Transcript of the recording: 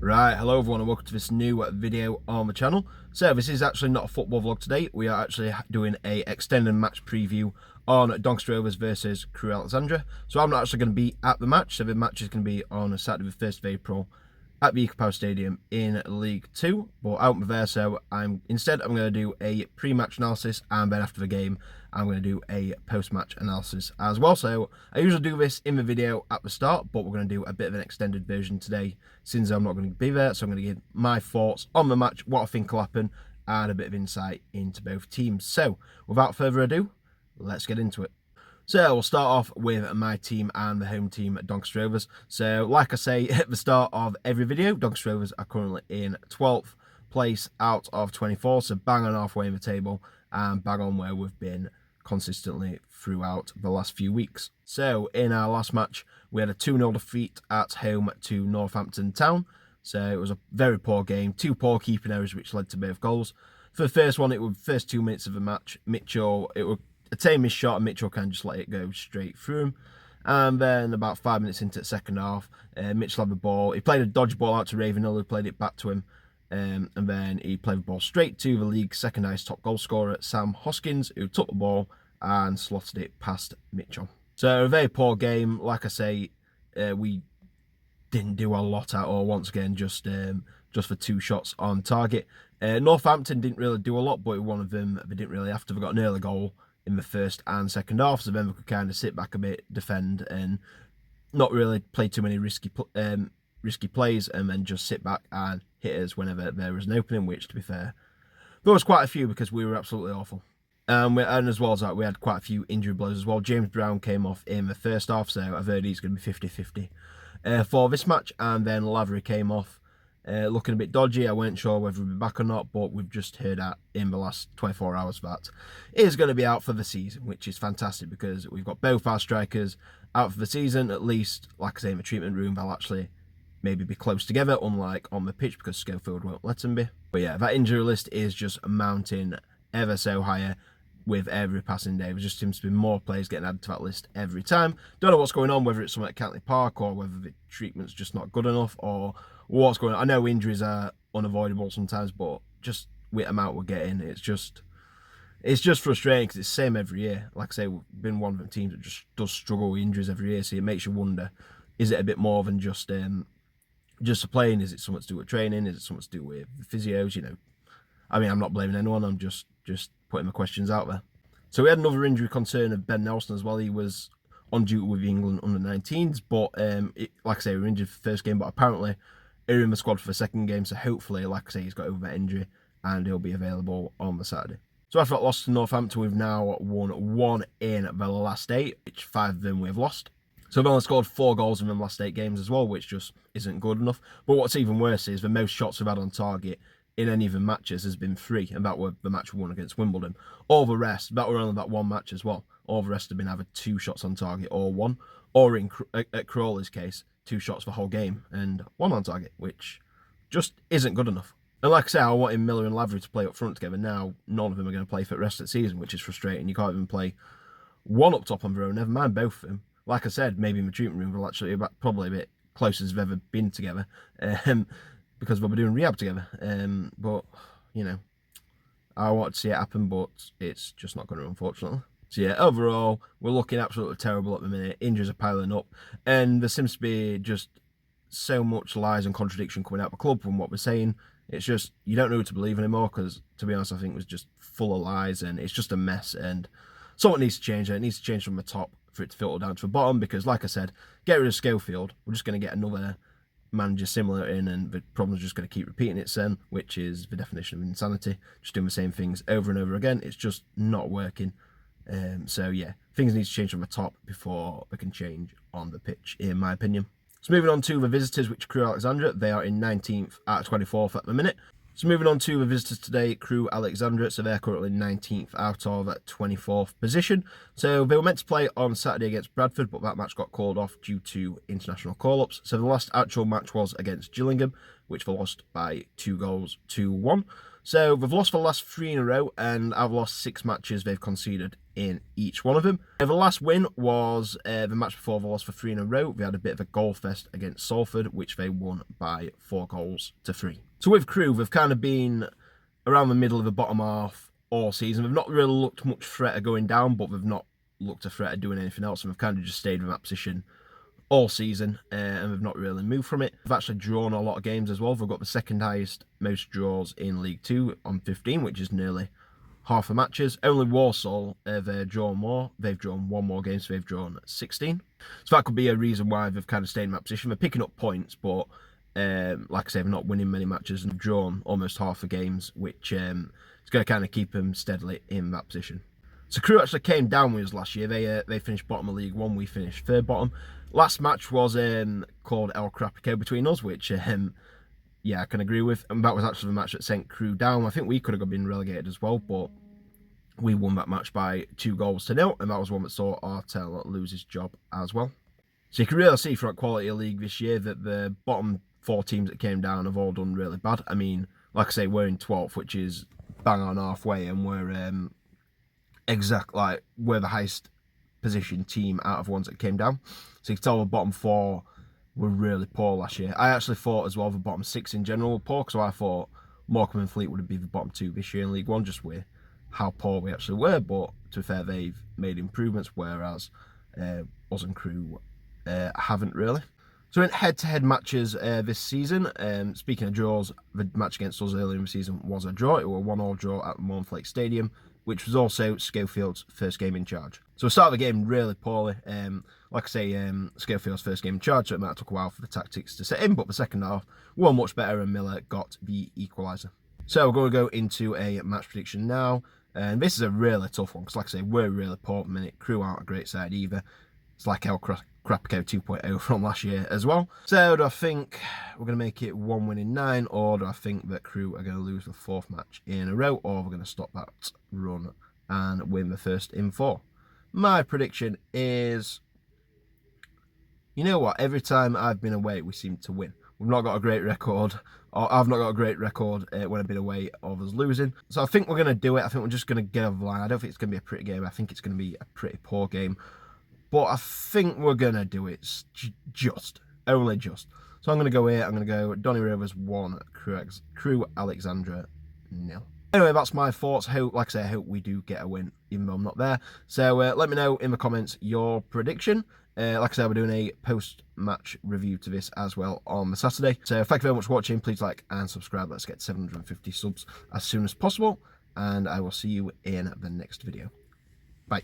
Right, hello everyone and welcome to this new video on the channel. So this is actually not a football vlog today. We are actually doing a extended match preview on Doncaster Rovers versus Crewe Alexandra. So I'm not actually going to be at the match, so the match is going to be on Saturday the 1st of April at the EcoPower Stadium in League 2, but out there, so I'm going to do a pre-match analysis, and then after the game I'm going to do a post-match analysis as well. So I usually do this in the video at the start, but we're going to do a bit of an extended version today since I'm not going to be there. So I'm going to give my thoughts on the match, what I think will happen, and a bit of insight into both teams. So without further ado, let's get into it. So we'll start off with my team and the home team at Doncaster Rovers. So like I say at the start of every video, Doncaster Rovers are currently in 12th place out of 24, so bang on halfway in the table and bang on where we've been consistently throughout the last few weeks. So in our last match, we had a 2-0 defeat at home to Northampton Town. So it was a very poor game, two poor keeping errors which led to both goals. For the first one, it was the first 2 minutes of the match. Mitchell, it was a tame his shot and Mitchell can just let it go straight through him. And then about 5 minutes into the second half, Mitchell had the ball. He played a dodge ball out to Ravenhill, who played it back to him. And then he played the ball straight to the league's second highest top goal scorer, Sam Hoskins, who took the ball and slotted it past Mitchell. So a very poor game. Like I say, we didn't do a lot at all. Once again, just for 2 shots on target. Northampton didn't really do a lot, but one of them, they didn't really have to. They got an early goal in the first and second half, so then we could kind of sit back a bit, defend, and not really play too many risky plays, and then just sit back and hit us whenever there was an opening, which, to be fair, there was quite a few because we were absolutely awful. And as well as that, we had quite a few injury blows as well. James Brown came off in the first half, so I've heard he's going to be 50-50 for this match, and then Lavery came off. Looking a bit dodgy. I weren't sure whether he'd be back or not, but we've just heard that in the last 24 hours that he is going to be out for the season, which is fantastic because we've got both our strikers out for the season. At least, like I say, in the treatment room, they'll actually maybe be close together, unlike on the pitch because Schofield won't let them be. But yeah, that injury list is just mounting ever so higher with every passing day. There just seems to be more players getting added to that list every time. Don't know what's going on, whether it's something at Cantley Park or whether the treatment's just not good enough or what's going on. I know injuries are unavoidable sometimes, but just with the amount we're getting, it's just frustrating because it's the same every year. Like I say, we've been one of the teams that just does struggle with injuries every year, so it makes you wonder, is it a bit more than just the playing? Is it something to do with training? Is it something to do with the physios? You know, I mean, I'm not blaming anyone, I'm just putting the questions out there. So we had another injury concern of Ben Nelson as well. He was on duty with the England under-19s, but like I say, we were injured for the first game, but apparently he's in the squad for the second game, so hopefully, like I say, he's got over that injury and he'll be available on the Saturday. So after that loss to Northampton, we've now won 1 in the last 8, which 5 of them we've lost. So we've only scored 4 goals in the last 8 games as well, which just isn't good enough. But what's even worse is the most shots we've had on target in any of the matches has been 3, and that were the match we won against Wimbledon. All the rest, that were only that one match as well. All the rest have been either 2 shots on target or 1, or in at Crawley's case, 2 shots for the whole game and 1 on target, which just isn't good enough. And like I say, I wanted Miller and Lavery to play up front together. Now none of them are going to play for the rest of the season, which is frustrating. You can't even play one up top on their own, never mind both of them. Like I said, maybe in the treatment room they'll actually be probably a bit closer as they've ever been together, because we'll be doing rehab together. But, you know, I want to see it happen, but it's just not going to, unfortunately. So yeah, overall, we're looking absolutely terrible at the minute. Injuries are piling up, and there seems to be just so much lies and contradiction coming out of the club from what we're saying. It's just, you don't know who to believe anymore, because, to be honest, I think it was just full of lies, and it's just a mess, and something needs to change, and it needs to change from the top for it to filter down to the bottom, because, like I said, get rid of Schofield, we're just going to get another manager similar in, and the problem's just going to keep repeating itself, which is the definition of insanity, just doing the same things over and over again. It's just not working. So yeah, things need to change from the top before they can change on the pitch, in my opinion. So moving on to the visitors, which are Crewe Alexandra. They are in 19th out of 24th at the minute. So moving on to the visitors today, Crewe Alexandra. So they're currently 19th out of 24th position. So they were meant to play on Saturday against Bradford, but that match got called off due to international call-ups. So the last actual match was against Gillingham, which they lost by 2-1. So they've lost the last 3 in a row, and I've lost 6 matches they've conceded in each one of them. The last win was the match before they lost for 3 in a row. They had a bit of a goal fest against Salford, which they won by 4-3. So with Crewe, they've kind of been around the middle of the bottom half all season. They've not really looked much threat of going down, but they've not looked a threat of doing anything else, and they've kind of just stayed in that position all season, and they've not really moved from it. They've actually drawn a lot of games as well. They've got the second highest most draws in League 2 on 15, which is nearly half the matches. Only Walsall have drawn more. They've drawn 1 more game, so they've drawn 16. So that could be a reason why they've kind of stayed in that position. They're picking up points, but like I say, they're not winning many matches, and they've drawn almost half the games, which is going to kind of keep them steadily in that position. So Crewe actually came down with us last year. They finished bottom of League 1. We finished 3rd bottom. Last match was called El Crapico between us, which yeah, I can agree with. And that was actually the match that sent Crewe down. I think we could have been relegated as well, but we won that match by 2-0, and that was one that saw Artel lose his job as well. So you can really see throughout quality of league this year that the bottom 4 teams that came down have all done really bad. I mean, like I say, we're in 12th, which is bang on halfway, and we're we're the highest position team out of ones that came down. So you can tell the bottom 4 were really poor last year. I actually thought as well the bottom 6 in general were poor, so I thought Morecambe and Fleet would be the bottom 2 this year in League 1, just with how poor we actually were. But to be fair, they've made improvements, whereas us and Crewe haven't really. So in head-to-head matches this season, speaking of draws, the match against us earlier in the season was a draw. It was a 1-1 draw at Mornflake Stadium, which was also Scofield's first game in charge. So we started the game really poorly. Like I say, Scofield's first game in charge, so it might have took a while for the tactics to set in, but the second half were much better, and Miller got the equaliser. So we're going to go into a match prediction now, and this is a really tough one, because like I say, we're really poor at the minute. Crewe aren't a great side either. It's like El Crapico 2.0 from last year as well. So do I think we're going to make it 1 win in 9, or do I think that Crewe are going to lose the 4th match in a row, or we're going to stop that run and win the first in 4? My prediction is, you know what, every time I've been away, we seem to win. We've not got a great record, or I've not got a great record when I've been away of us losing. So I think we're going to do it. I think we're just going to get over the line. I don't think it's going to be a pretty game. I think it's going to be a pretty poor game. But I think we're going to do it only just. So I'm going to go here. I'm going to go Doncaster Rovers 1, Crewe Alexandra 0. Anyway, that's my thoughts. Like I say, I hope we do get a win, even though I'm not there. So let me know in the comments your prediction. Like I said, we're doing a post-match review to this as well on the Saturday. So thank you very much for watching. Please like and subscribe. Let's get 750 subs as soon as possible. And I will see you in the next video. Bye.